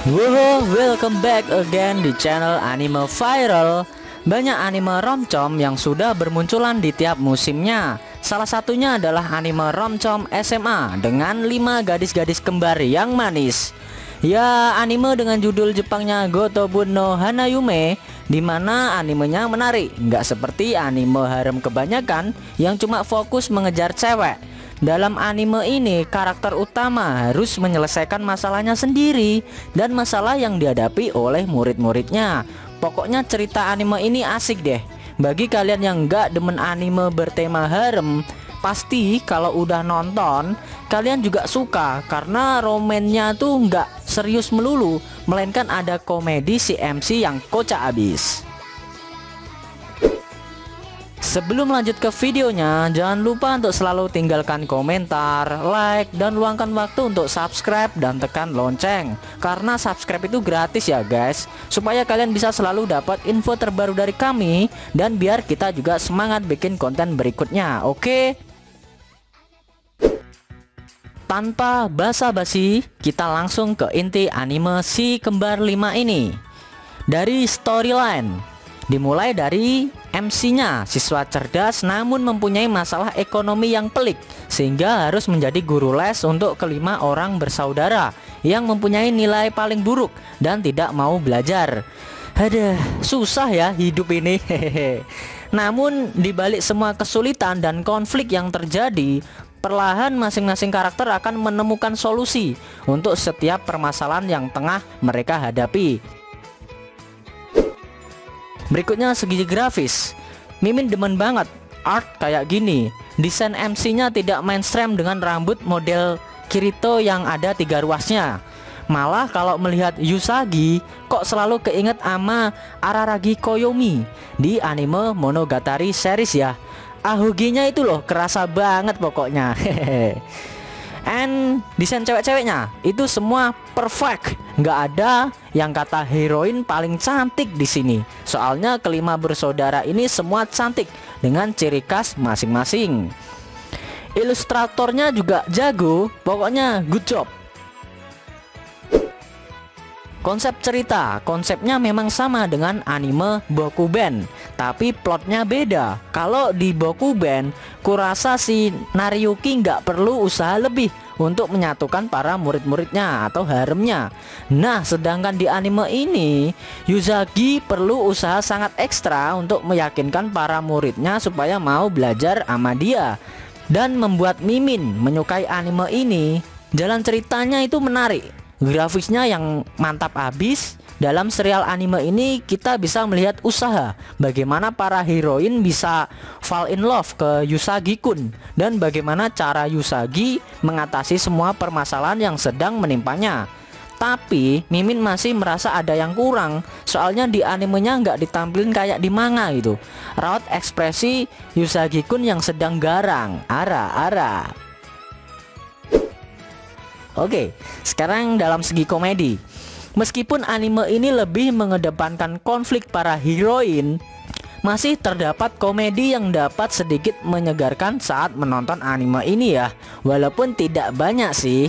Wow, welcome back again di channel Anime Viral. Banyak anime romcom yang sudah bermunculan di tiap musimnya. Salah satunya adalah anime romcom SMA dengan 5 gadis-gadis kembar yang manis. Ya, anime dengan judul Jepangnya Gotobun no Hanayume, dimana animenya menarik, nggak seperti anime harem kebanyakan yang cuma fokus mengejar cewek. Dalam anime ini, karakter utama harus menyelesaikan masalahnya sendiri dan masalah yang dihadapi oleh murid-muridnya. Pokoknya cerita anime ini asik deh. Bagi kalian yang nggak demen anime bertema harem, pasti kalau udah nonton, kalian juga suka karena romannya tuh nggak serius melulu, melainkan ada komedi si MC yang kocak abis. Sebelum lanjut ke videonya, jangan lupa untuk selalu tinggalkan komentar, like, dan luangkan waktu untuk subscribe dan tekan lonceng. Karena subscribe itu gratis ya guys, supaya kalian bisa selalu dapat info terbaru dari kami, dan biar kita juga semangat bikin konten berikutnya, oke? Tanpa basa-basi, kita langsung ke inti anime si kembar 5 ini. Dari storyline, dimulai dari MC-nya, siswa cerdas namun mempunyai masalah ekonomi yang pelik, sehingga harus menjadi guru les untuk kelima orang bersaudara yang mempunyai nilai paling buruk dan tidak mau belajar. Aduh, susah ya hidup ini. Namun dibalik semua kesulitan dan konflik yang terjadi, perlahan masing-masing karakter akan menemukan solusi untuk setiap permasalahan yang tengah mereka hadapi. Berikutnya segi grafis, Mimin demen banget art kayak gini. Desain MC-nya tidak mainstream dengan rambut model Kirito yang ada 3 ruasnya. Malah kalau melihat Usagi, kok selalu keinget sama Araragi Koyomi di anime Monogatari series ya. Ahuginya itu loh kerasa banget pokoknya. And desain cewek-ceweknya itu semua perfect, nggak ada yang kata heroin paling cantik di sini. Soalnya kelima bersaudara ini semua cantik dengan ciri khas masing-masing. Ilustratornya juga jago, pokoknya good job. Konsep cerita, konsepnya memang sama dengan anime Bokuben, tapi plotnya beda. Kalau di Bokuben, kurasa si Nariyuki nggak perlu usaha lebih untuk menyatukan para murid-muridnya atau haremnya. Nah, sedangkan di anime ini, Usagi perlu usaha sangat ekstra untuk meyakinkan para muridnya supaya mau belajar sama dia. Dan membuat Mimin menyukai anime ini, jalan ceritanya itu menarik. Grafisnya yang mantap abis. Dalam serial anime ini kita bisa melihat usaha bagaimana para heroin bisa fall in love ke Usagi-kun, dan bagaimana cara Usagi mengatasi semua permasalahan yang sedang menimpanya. Tapi Mimin masih merasa ada yang kurang, soalnya di animenya nggak ditampilin kayak di manga gitu. Raut ekspresi Usagi-kun yang sedang garang, ara. Oke, sekarang dalam segi komedi. Meskipun anime ini lebih mengedepankan konflik para heroin, masih terdapat komedi yang dapat sedikit menyegarkan saat menonton anime ini ya. Walaupun tidak banyak sih.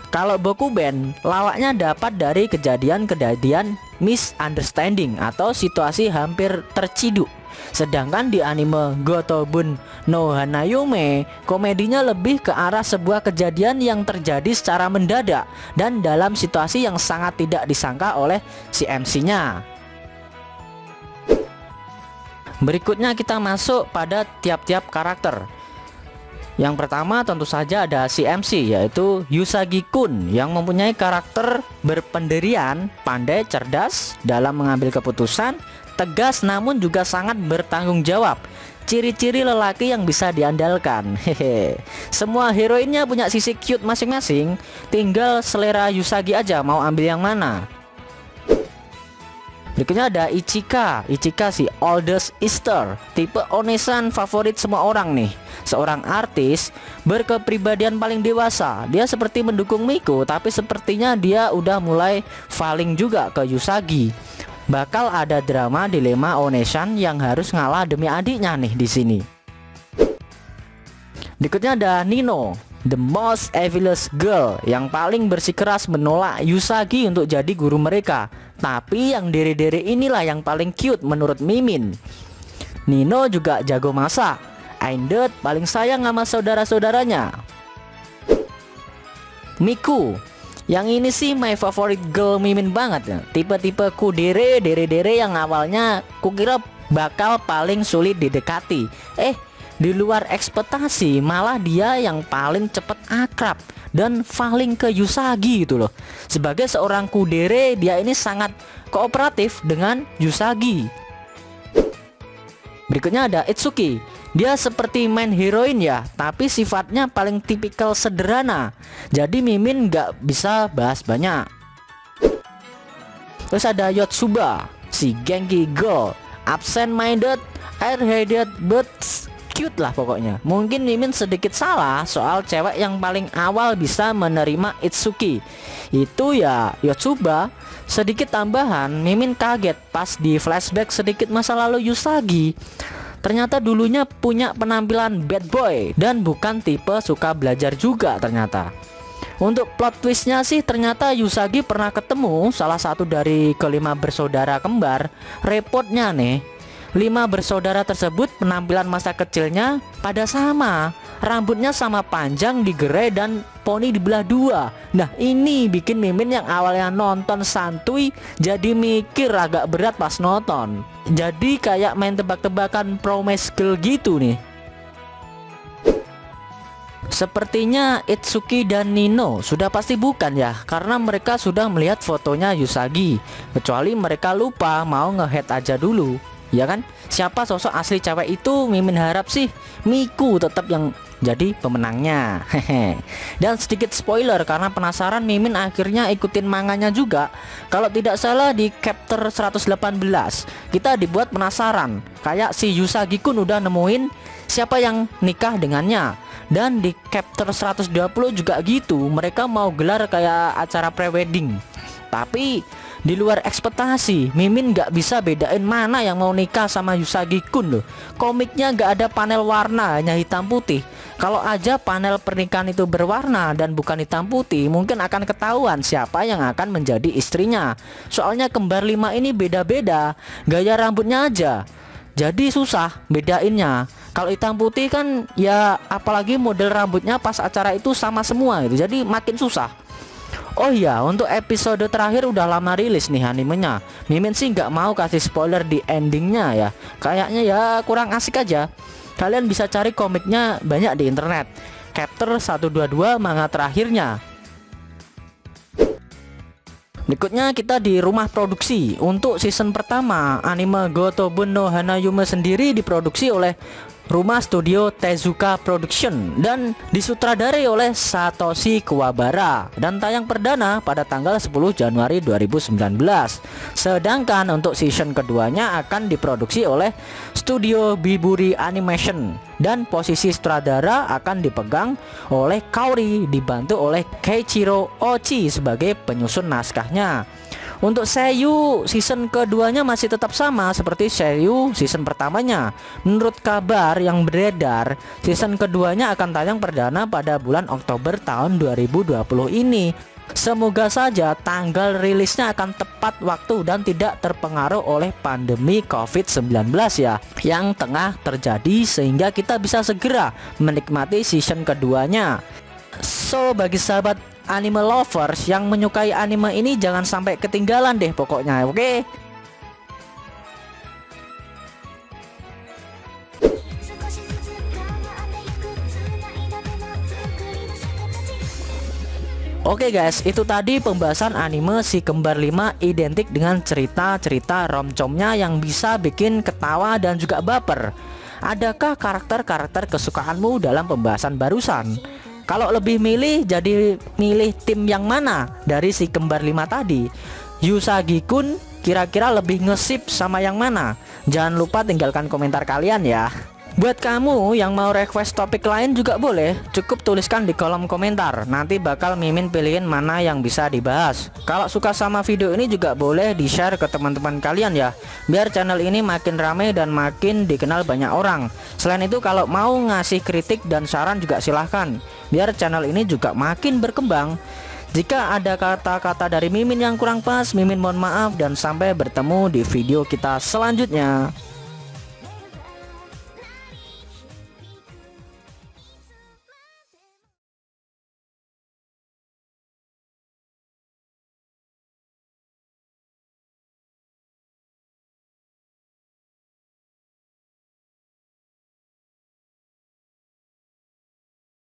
Kalau Bokuben, lawaknya dapat dari kejadian-kejadian misunderstanding atau situasi hampir terciduk. Sedangkan di anime Gotobun no Hanayume, komedinya lebih ke arah sebuah kejadian yang terjadi secara mendadak dan dalam situasi yang sangat tidak disangka oleh si MC-nya. Berikutnya kita masuk pada tiap-tiap karakter. Yang pertama tentu saja ada si MC, yaitu Usagi-kun yang mempunyai karakter berpendirian, pandai, cerdas dalam mengambil keputusan, tegas namun juga sangat bertanggung jawab. Ciri-ciri lelaki yang bisa diandalkan. Hehe. Semua heroinnya punya sisi cute masing-masing, tinggal selera Usagi aja mau ambil yang mana. Berikutnya ada Ichika si oldest sister, tipe onesan favorit semua orang nih. Seorang artis berkepribadian paling dewasa. Dia seperti mendukung Miko, tapi sepertinya dia udah mulai falling juga ke Usagi. Bakal ada drama dilema onesan yang harus ngalah demi adiknya nih di sini. Berikutnya ada Nino. the most evilest girl, yang paling bersikeras menolak Usagi untuk jadi guru mereka. Tapi yang dere-dere inilah yang paling cute menurut Mimin. Nino juga jago masak. Aindet paling sayang sama saudara-saudaranya. Miku, yang ini sih my favorite girl Mimin banget ya. Tipe-tipe kudere, dere-dere yang awalnya kukira bakal paling sulit didekati. Di luar ekspektasi, malah dia yang paling cepet akrab dan paling ke Usagi gitu loh. Sebagai seorang kudere, dia ini sangat kooperatif dengan Usagi. Berikutnya ada Itsuki. Dia seperti main heroin ya, tapi sifatnya paling tipikal sederhana. Jadi Mimin gak bisa bahas banyak. Terus ada Yotsuba, si Genki girl, absent minded, airheaded, but cute lah pokoknya. Mungkin Mimin sedikit salah soal cewek yang paling awal bisa menerima Itsuki. Itu ya Yotsuba. Sedikit tambahan, Mimin kaget pas di flashback sedikit masa lalu Usagi. Ternyata dulunya punya penampilan bad boy dan bukan tipe suka belajar juga ternyata. Untuk plot twistnya sih, ternyata Usagi pernah ketemu salah satu dari kelima bersaudara kembar. Repotnya nih, 5 bersaudara tersebut penampilan masa kecilnya pada sama. Rambutnya sama panjang, digerai, dan poni dibelah 2. Nah ini bikin Mimin yang awalnya nonton santuy jadi mikir agak berat pas nonton. Jadi kayak main tebak-tebakan promise girl gitu nih. Sepertinya Itsuki dan Nino sudah pasti bukan ya, karena mereka sudah melihat fotonya Usagi. Kecuali mereka lupa mau nge-head aja dulu, ya kan? Siapa sosok asli cewek itu? Mimin harap sih Miku tetap yang jadi pemenangnya. Dan sedikit spoiler karena penasaran, Mimin akhirnya ikutin manganya juga. Kalau tidak salah di chapter 118 kita dibuat penasaran, kayak si Usagi kun udah nemuin siapa yang nikah dengannya. Dan di chapter 120 juga gitu, mereka mau gelar kayak acara prewedding. Tapi di luar ekspektasi, Mimin gak bisa bedain mana yang mau nikah sama Usagi kun loh. Komiknya gak ada panel warna, hanya hitam putih. Kalau aja panel pernikahan itu berwarna dan bukan hitam putih, mungkin akan ketahuan siapa yang akan menjadi istrinya. Soalnya kembar 5 ini beda-beda, gaya rambutnya aja, jadi susah bedainnya. Kalau hitam putih kan ya, apalagi model rambutnya pas acara itu sama semua gitu, jadi makin susah. Oh iya, untuk episode terakhir udah lama rilis nih animenya. Mimin sih nggak mau kasih spoiler di endingnya ya. Kayaknya ya kurang asik aja. Kalian bisa cari komiknya banyak di internet. Chapter 122 manga terakhirnya. Berikutnya kita di rumah produksi. Untuk season pertama, anime Gotobun no Hanayume sendiri diproduksi oleh Rumah Studio Tezuka Production dan disutradarai oleh Satoshi Kuwabara dan tayang perdana pada tanggal 10 Januari 2019. Sedangkan untuk season keduanya akan diproduksi oleh Studio Biburi Animation dan posisi sutradara akan dipegang oleh Kaori dibantu oleh Keiichiro Ochi sebagai penyusun naskahnya. Untuk Seiyu season keduanya masih tetap sama seperti Seiyu season pertamanya. Menurut kabar yang beredar, season keduanya akan tayang perdana pada bulan Oktober tahun 2020 ini. Semoga saja tanggal rilisnya akan tepat waktu dan tidak terpengaruh oleh pandemi COVID-19 ya, yang tengah terjadi, sehingga kita bisa segera menikmati season keduanya. So bagi sahabat anime lovers yang menyukai anime ini, jangan sampai ketinggalan deh pokoknya, oke? Oke guys, itu tadi pembahasan anime Si Kembar 5 identik dengan cerita-cerita romcomnya yang bisa bikin ketawa dan juga baper. Adakah karakter-karakter kesukaanmu dalam pembahasan barusan? Kalau lebih milih, jadi milih tim yang mana dari Si Kembar 5 tadi? Usagi kun kira-kira lebih ngesip sama yang mana? Jangan lupa tinggalkan komentar kalian ya. Buat kamu yang mau request topik lain juga boleh, cukup tuliskan di kolom komentar. Nanti bakal Mimin pilihin mana yang bisa dibahas. Kalau suka sama video ini juga boleh di-share ke teman-teman kalian ya, biar channel ini makin ramai dan makin dikenal banyak orang. Selain itu kalau mau ngasih kritik dan saran juga silahkan, biar channel ini juga makin berkembang. Jika ada kata-kata dari Mimin yang kurang pas, Mimin mohon maaf dan sampai bertemu di video kita selanjutnya.